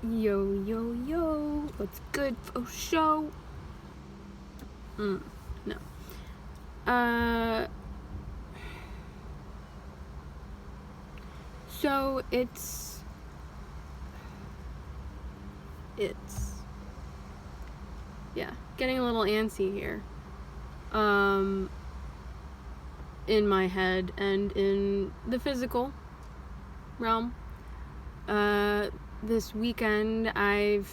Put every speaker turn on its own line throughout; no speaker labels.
Yo, yo, yo, what's good for show? No. So it's, yeah, getting a little antsy here. In my head and in the physical realm. This weekend I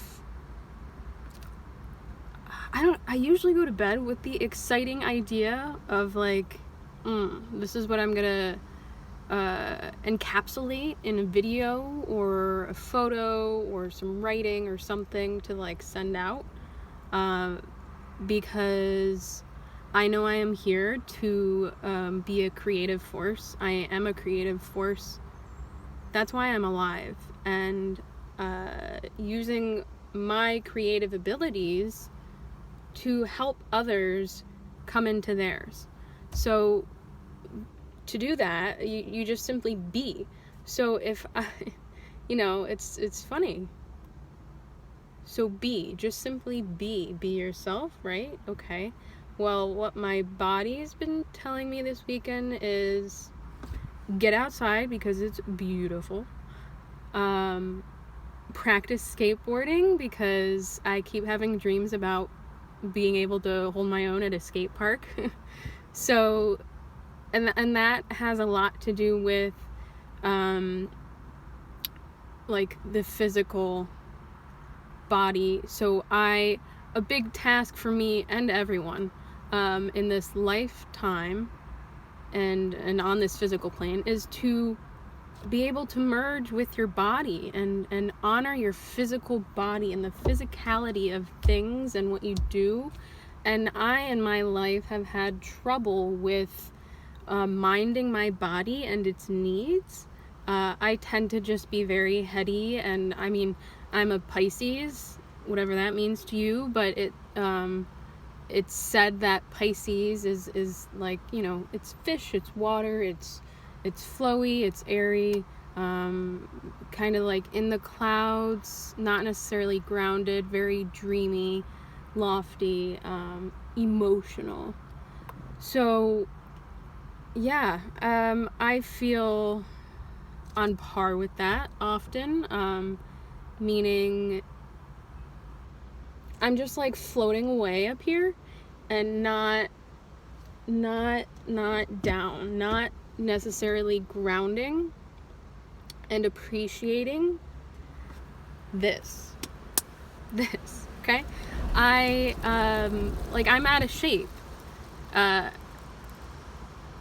usually go to bed with the exciting idea of like, this is what I'm gonna encapsulate in a video or a photo or some writing or something to like send out, because I know I am here to be a creative force. I am a creative force. That's why I'm alive, and using my creative abilities to help others come into theirs. So to do that, you just simply be. So if I, it's funny. So just simply be yourself, right? Okay. Well, what my body's been telling me this weekend is get outside because it's beautiful. Practice skateboarding because I keep having dreams about being able to hold my own at a skate park. So, and that has a lot to do with, like the physical body. So a big task for me and everyone, in this lifetime and on this physical plane is to be able to merge with your body and honor your physical body and the physicality of things and what you do. And I in my life have had trouble with minding my body and its needs. I tend to just be very heady, and I mean, I'm a Pisces, whatever that means to you, but it's said that Pisces is like, it's fish, it's water, it's flowy, it's airy, kind of like in the clouds, not necessarily grounded, very dreamy, lofty, emotional. So yeah, I feel on par with that often, meaning I'm just like floating away up here and not down, not necessarily grounding and appreciating this, okay? I'm out of shape, and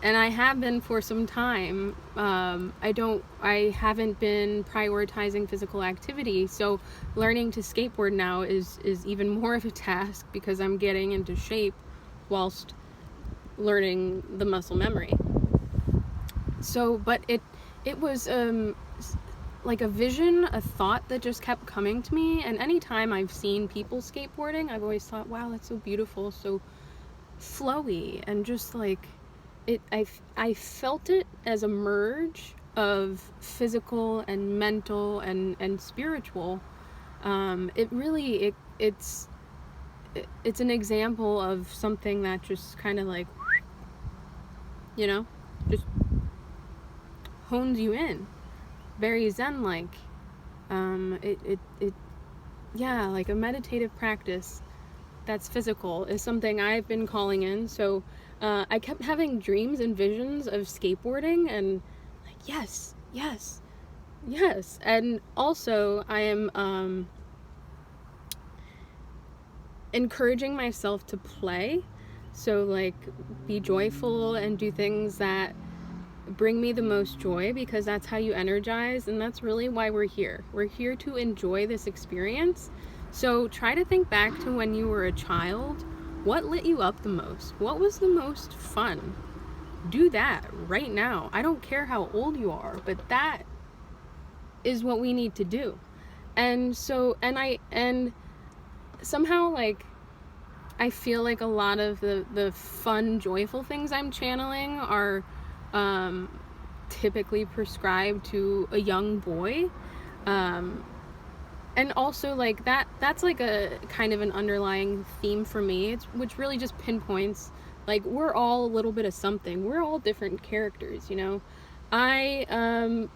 I have been for some time. I haven't been prioritizing physical activity, so learning to skateboard now is even more of a task because I'm getting into shape whilst learning the muscle memory. So, but it was like a vision, a thought that just kept coming to me. And anytime I've seen people skateboarding, I've always thought, wow, that's so beautiful, so flowy, and just like I felt it as a merge of physical and mental and spiritual. It's an example of something that just kind of like, just hones you in, very zen like. Yeah, like a meditative practice that's physical is something I've been calling in. So I kept having dreams and visions of skateboarding, and like, yes. And also I am encouraging myself to play. So like be joyful and do things that bring me the most joy, because that's how you energize, and that's really why we're here. We're here to enjoy this experience. So try to think back to when you were a child. What lit you up the most? What was the most fun? Do that right now. I don't care how old you are, but that is what we need to do. And so, and somehow, like, I feel like a lot of the fun, joyful things I'm channeling are typically prescribed to a young boy. and also like that's like a kind of an underlying theme for me, which really just pinpoints like we're all a little bit of something. We're all different characters, you know. I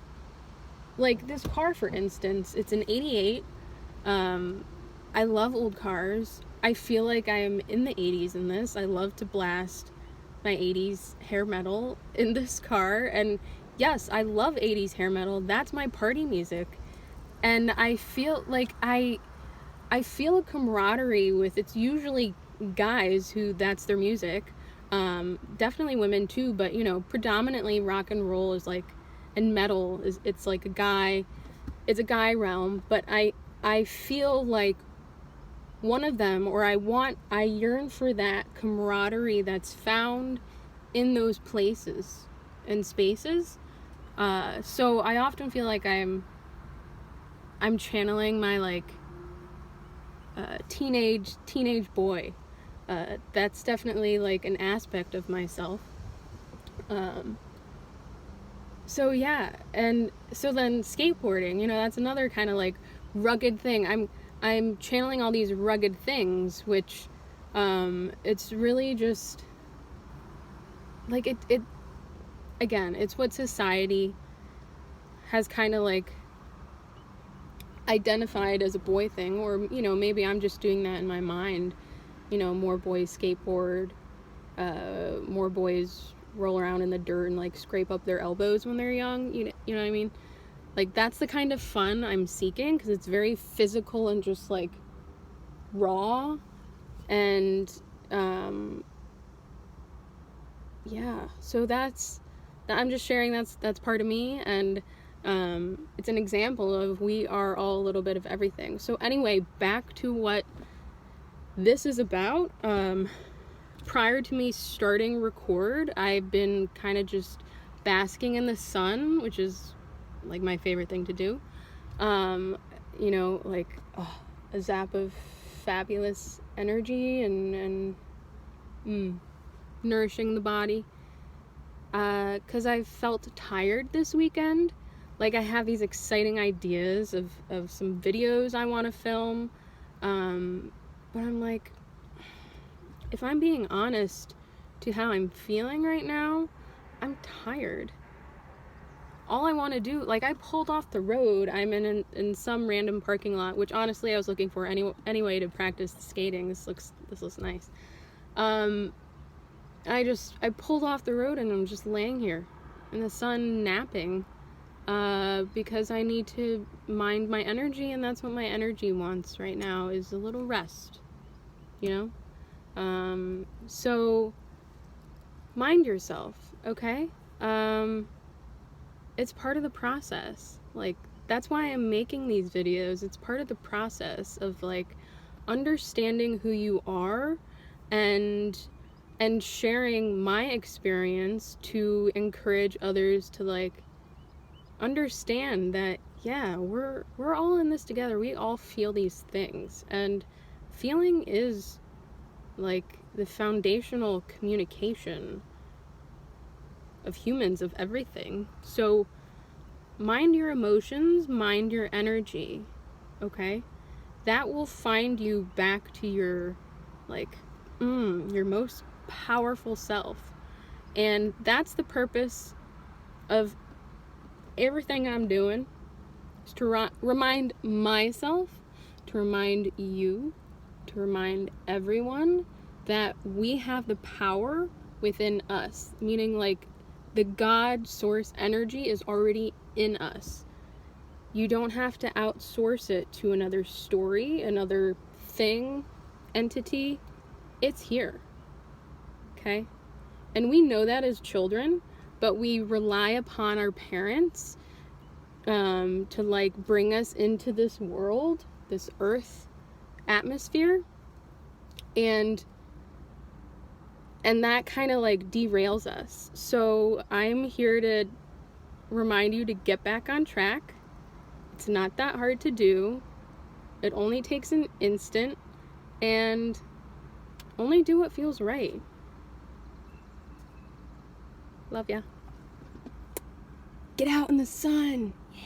like this car, for instance, it's an 88. I love old cars. I feel like I am in the 80s in this. I love to blast my 80s hair metal in this car, and yes, I love 80s hair metal. That's my party music. And I feel like I feel a camaraderie with, it's usually guys who that's their music. Definitely women too, but you know, predominantly rock and roll is like, and metal is, it's like it's a guy realm, but I feel like one of them, or I yearn for that camaraderie that's found in those places and spaces. So I often feel like I'm channeling my like teenage boy. That's definitely like an aspect of myself. So yeah, and so then skateboarding, you know, that's another kind of like rugged thing. I'm channeling all these rugged things, which it's really just like it again, it's what society has kind of like identified as a boy thing, or you know, maybe I'm just doing that in my mind. You know, more boys skateboard, more boys roll around in the dirt and like scrape up their elbows when they're young. You know what I mean? Like that's the kind of fun I'm seeking, because it's very physical and just like raw, and yeah. So I'm just sharing that's part of me, and it's an example of we are all a little bit of everything. So anyway, back to what this is about. Prior to me starting record, I've been kind of just basking in the sun, which is like my favorite thing to do. You know, like a zap of fabulous energy and nourishing the body. 'Cause I felt tired this weekend. Like I have these exciting ideas of some videos I want to film. But I'm like, if I'm being honest to how I'm feeling right now, I'm tired. All I want to do, like I pulled off the road. I'm in some random parking lot, which honestly I was looking for anyway to practice skating. This looks nice. I pulled off the road and I'm just laying here in the sun napping, because I need to mind my energy, and that's what my energy wants right now, is a little rest, you know? So mind yourself, okay? It's part of the process. Like, that's why I'm making these videos. It's part of the process of like understanding who you are, and sharing my experience to encourage others to like understand that, yeah, we're all in this together. We all feel these things, and feeling is like the foundational communication of humans, of everything. So mind your emotions, mind your energy, okay? That will find you back to your like your most powerful self. And that's the purpose of everything I'm doing, is to remind myself, to remind you, to remind everyone that we have the power within us, meaning like the God source energy is already in us. You don't have to outsource it to another story, another thing, entity. It's here, okay? And we know that as children, but we rely upon our parents to like bring us into this world, this earth atmosphere, and that kind of like derails us. So I'm here to remind you to get back on track. It's not that hard to do. It only takes an instant, and only do what feels right. Love ya. Get out in the sun. Yeah.